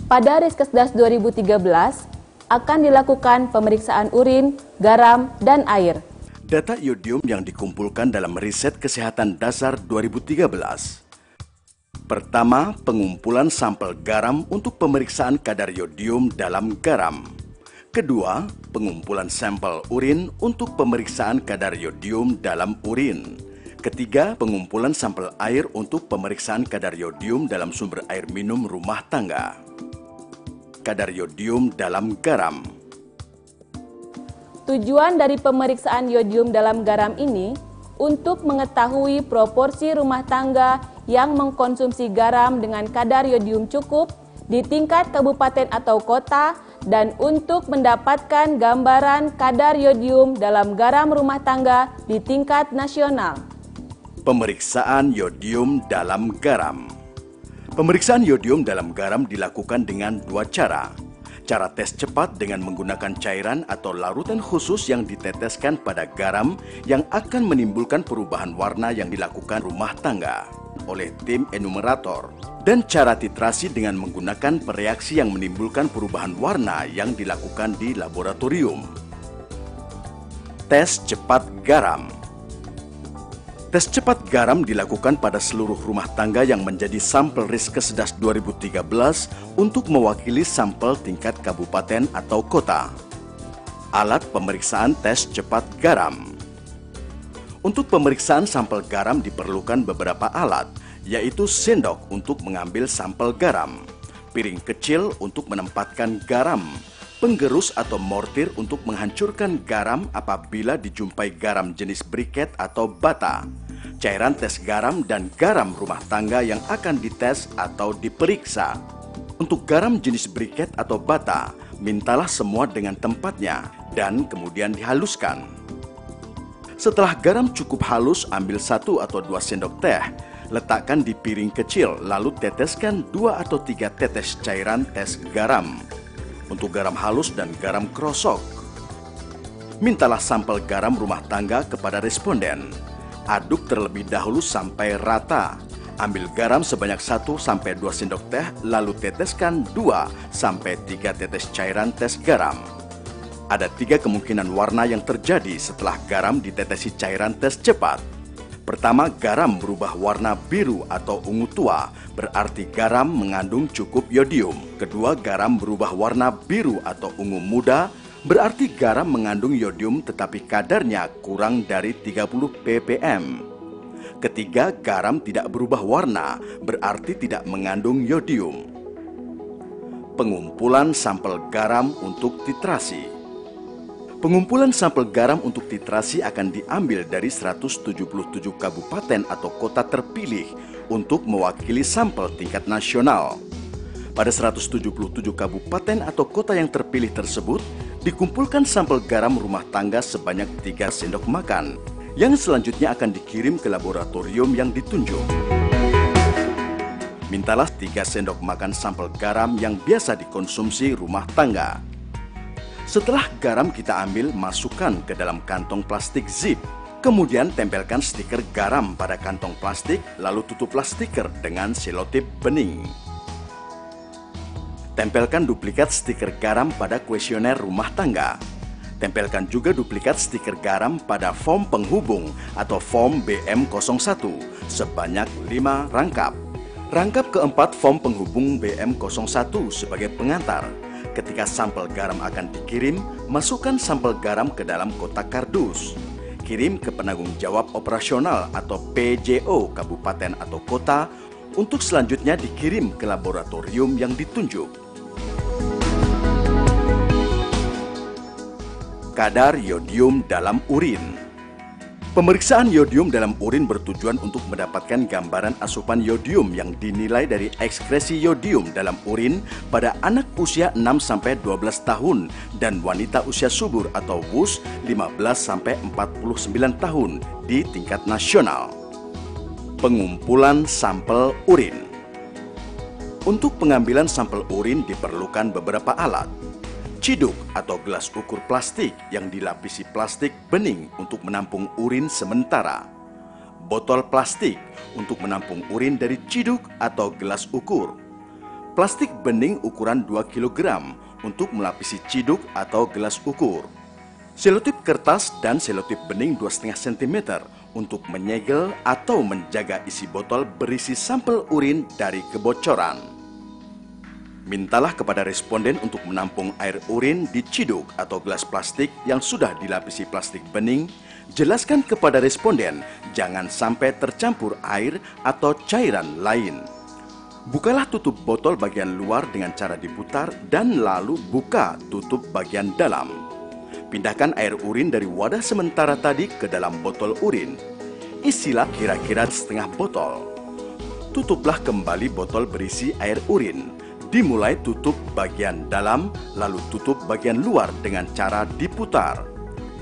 Pada Riskesdas 2013 akan dilakukan pemeriksaan urin, garam, dan air. Data iodium yang dikumpulkan dalam riset kesehatan dasar 2013. Pertama, pengumpulan sampel garam untuk pemeriksaan kadar iodium dalam garam. Kedua, pengumpulan sampel urin untuk pemeriksaan kadar iodium dalam urin. Ketiga, pengumpulan sampel air untuk pemeriksaan kadar iodium dalam sumber air minum rumah tangga. Kadar iodium dalam garam. Tujuan dari pemeriksaan iodium dalam garam ini untuk mengetahui proporsi rumah tangga yang mengkonsumsi garam dengan kadar iodium cukup di tingkat kabupaten atau kota dan untuk mendapatkan gambaran kadar iodium dalam garam rumah tangga di tingkat nasional. Pemeriksaan iodium dalam garam. Pemeriksaan iodium dalam garam dilakukan dengan dua cara. Cara tes cepat dengan menggunakan cairan atau larutan khusus yang diteteskan pada garam yang akan menimbulkan perubahan warna yang dilakukan rumah tangga oleh tim enumerator. Dan cara titrasi dengan menggunakan pereaksi yang menimbulkan perubahan warna yang dilakukan di laboratorium. Tes cepat garam. Tes cepat garam dilakukan pada seluruh rumah tangga yang menjadi sampel Riskesdas 2013 untuk mewakili sampel tingkat kabupaten atau kota. Alat pemeriksaan tes cepat garam. Untuk pemeriksaan sampel garam diperlukan beberapa alat, yaitu sendok untuk mengambil sampel garam, piring kecil untuk menempatkan garam, penggerus atau mortir untuk menghancurkan garam apabila dijumpai garam jenis briket atau bata, cairan tes garam dan garam rumah tangga yang akan dites atau diperiksa. Untuk garam jenis briket atau bata, mintalah semua dengan tempatnya dan kemudian dihaluskan. Setelah garam cukup halus, ambil 1 atau 2 sendok teh, letakkan di piring kecil lalu teteskan 2 atau 3 tetes cairan tes garam. Untuk garam halus dan garam krosok, mintalah sampel garam rumah tangga kepada responden. Aduk terlebih dahulu sampai rata. Ambil garam sebanyak 1 sampai 2 sendok teh, lalu teteskan 2 sampai 3 tetes cairan tes garam. Ada 3 kemungkinan warna yang terjadi setelah garam ditetesi cairan tes cepat. Pertama, garam berubah warna biru atau ungu tua, berarti garam mengandung cukup iodium. Kedua, garam berubah warna biru atau ungu muda, berarti garam mengandung iodium tetapi kadarnya kurang dari 30 ppm. Ketiga, garam tidak berubah warna, berarti tidak mengandung iodium. Pengumpulan sampel garam untuk titrasi. Pengumpulan sampel garam untuk titrasi akan diambil dari 177 kabupaten atau kota terpilih untuk mewakili sampel tingkat nasional. Pada 177 kabupaten atau kota yang terpilih tersebut, dikumpulkan sampel garam rumah tangga sebanyak 3 sendok makan, yang selanjutnya akan dikirim ke laboratorium yang ditunjuk. Mintalah 3 sendok makan sampel garam yang biasa dikonsumsi rumah tangga. Setelah garam kita ambil, masukkan ke dalam kantong plastik zip. Kemudian tempelkan stiker garam pada kantong plastik, lalu tutuplah stiker dengan selotip bening. Tempelkan duplikat stiker garam pada kuesioner rumah tangga. Tempelkan juga duplikat stiker garam pada form penghubung atau form BM01 sebanyak 5 rangkap. Rangkap keempat form penghubung BM01 sebagai pengantar. Ketika sampel garam akan dikirim, masukkan sampel garam ke dalam kotak kardus. Kirim ke penanggung jawab operasional atau PJO kabupaten atau kota untuk selanjutnya dikirim ke laboratorium yang ditunjuk. Kadar iodium dalam urin. Pemeriksaan iodium dalam urin bertujuan untuk mendapatkan gambaran asupan iodium yang dinilai dari ekskresi iodium dalam urin pada anak usia 6-12 tahun dan wanita usia subur atau WUS 15-49 tahun di tingkat nasional. Pengumpulan sampel urin. Untuk pengambilan sampel urin diperlukan beberapa alat. Ciduk atau gelas ukur plastik yang dilapisi plastik bening untuk menampung urin sementara. Botol plastik untuk menampung urin dari ciduk atau gelas ukur. plastik bening ukuran 2 kg untuk melapisi ciduk atau gelas ukur, selotip kertas dan selotip bening 2,5 cm untuk menyegel atau menjaga isi botol berisi sampel urin dari kebocoran. Mintalah kepada responden untuk menampung air urin di ciduk atau gelas plastik yang sudah dilapisi plastik bening. Jelaskan kepada responden jangan sampai tercampur air atau cairan lain. Bukalah tutup botol bagian luar dengan cara diputar dan lalu buka tutup bagian dalam. Pindahkan air urin dari wadah sementara tadi ke dalam botol urin. Isilah kira-kira setengah botol. Tutuplah kembali botol berisi air urin. Dimulai tutup bagian dalam, lalu tutup bagian luar dengan cara diputar.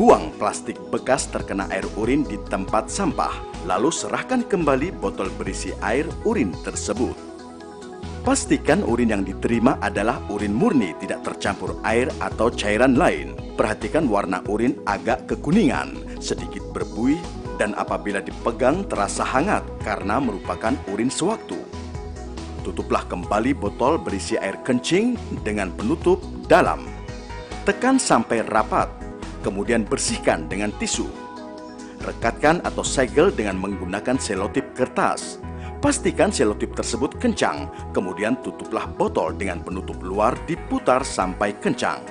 Buang plastik bekas terkena air urin di tempat sampah, lalu serahkan kembali botol berisi air urin tersebut. Pastikan urin yang diterima adalah urin murni, tidak tercampur air atau cairan lain. Perhatikan warna urin agak kekuningan, sedikit berbuih, dan apabila dipegang terasa hangat karena merupakan urin sewaktu. Tutuplah kembali botol berisi air kencing dengan penutup dalam. Tekan sampai rapat, kemudian bersihkan dengan tisu. Rekatkan atau segel dengan menggunakan selotip kertas. Pastikan selotip tersebut kencang, kemudian tutuplah botol dengan penutup luar diputar sampai kencang.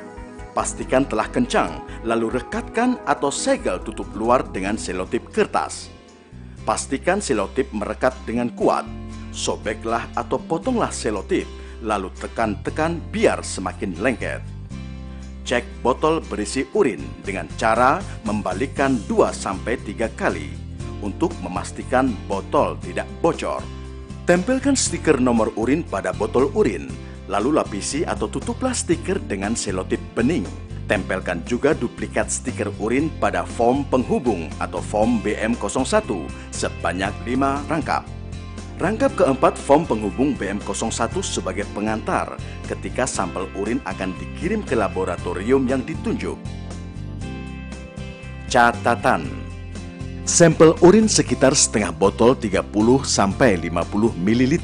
Pastikan telah kencang, lalu rekatkan atau segel tutup luar dengan selotip kertas. Pastikan selotip merekat dengan kuat. Sobeklah atau potonglah selotip, lalu tekan-tekan biar semakin lengket. Cek botol berisi urin dengan cara membalikkan 2-3 kali untuk memastikan botol tidak bocor. Tempelkan stiker nomor urin pada botol urin, lalu lapisi atau tutuplah stiker dengan selotip bening. Tempelkan juga duplikat stiker urin pada foam penghubung atau foam BM01 sebanyak 5 rangkap. Rangkap keempat foam penghubung BM01 sebagai pengantar ketika sampel urin akan dikirim ke laboratorium yang ditunjuk. Catatan: sampel urin sekitar setengah botol 30-50 ml.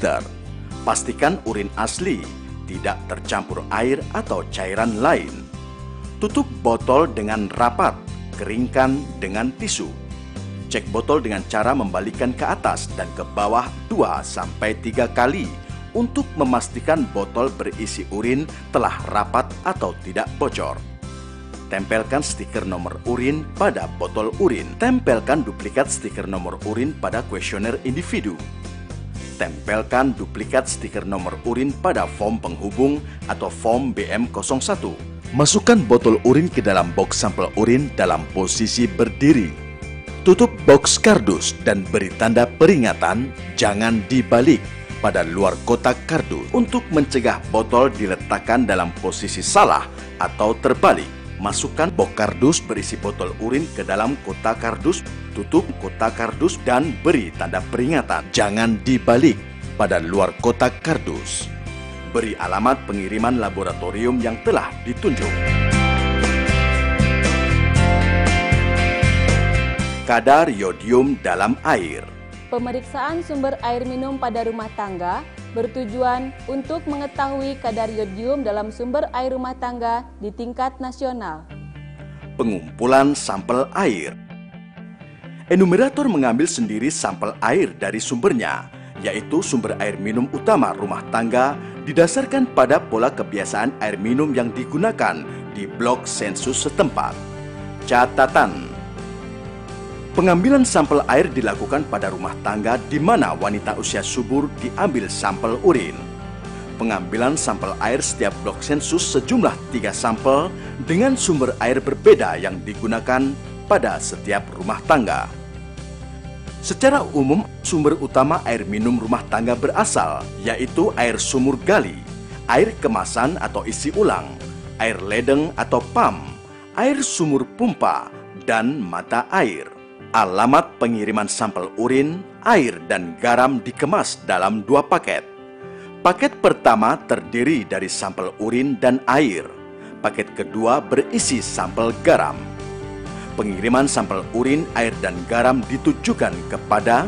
Pastikan urin asli, tidak tercampur air atau cairan lain. Tutup botol dengan rapat, keringkan dengan tisu. Cek botol dengan cara membalikkan ke atas dan ke bawah 2-3 kali untuk memastikan botol berisi urin telah rapat atau tidak bocor. Tempelkan stiker nomor urin pada botol urin. Tempelkan duplikat stiker nomor urin pada kuesioner individu. Tempelkan duplikat stiker nomor urin pada foam penghubung atau foam BM01. Masukkan botol urin ke dalam box sampel urin dalam posisi berdiri. Tutup box kardus dan beri tanda peringatan jangan dibalik pada luar kotak kardus untuk mencegah botol diletakkan dalam posisi salah atau terbalik. Masukkan box kardus berisi botol urin ke dalam kotak kardus, tutup kotak kardus dan beri tanda peringatan jangan dibalik pada luar kotak kardus. Beri alamat pengiriman laboratorium yang telah ditunjuk. Kadar yodium dalam air. Pemeriksaan sumber air minum pada rumah tangga bertujuan untuk mengetahui kadar yodium dalam sumber air rumah tangga di tingkat nasional. Pengumpulan sampel air. Enumerator mengambil sendiri sampel air dari sumbernya, yaitu sumber air minum utama rumah tangga didasarkan pada pola kebiasaan air minum yang digunakan di blok sensus setempat. Catatan: pengambilan sampel air dilakukan pada rumah tangga di mana wanita usia subur diambil sampel urin. Pengambilan sampel air setiap blok sensus sejumlah 3 sampel dengan sumber air berbeda yang digunakan pada setiap rumah tangga. Secara umum, sumber utama air minum rumah tangga berasal, yaitu air sumur gali, air kemasan atau isi ulang, air ledeng atau pam, air sumur pompa, dan mata air. Alamat pengiriman sampel urin, air, dan garam dikemas dalam 2 paket. Paket pertama terdiri dari sampel urin dan air. Paket kedua berisi sampel garam. Pengiriman sampel urin, air, dan garam ditujukan kepada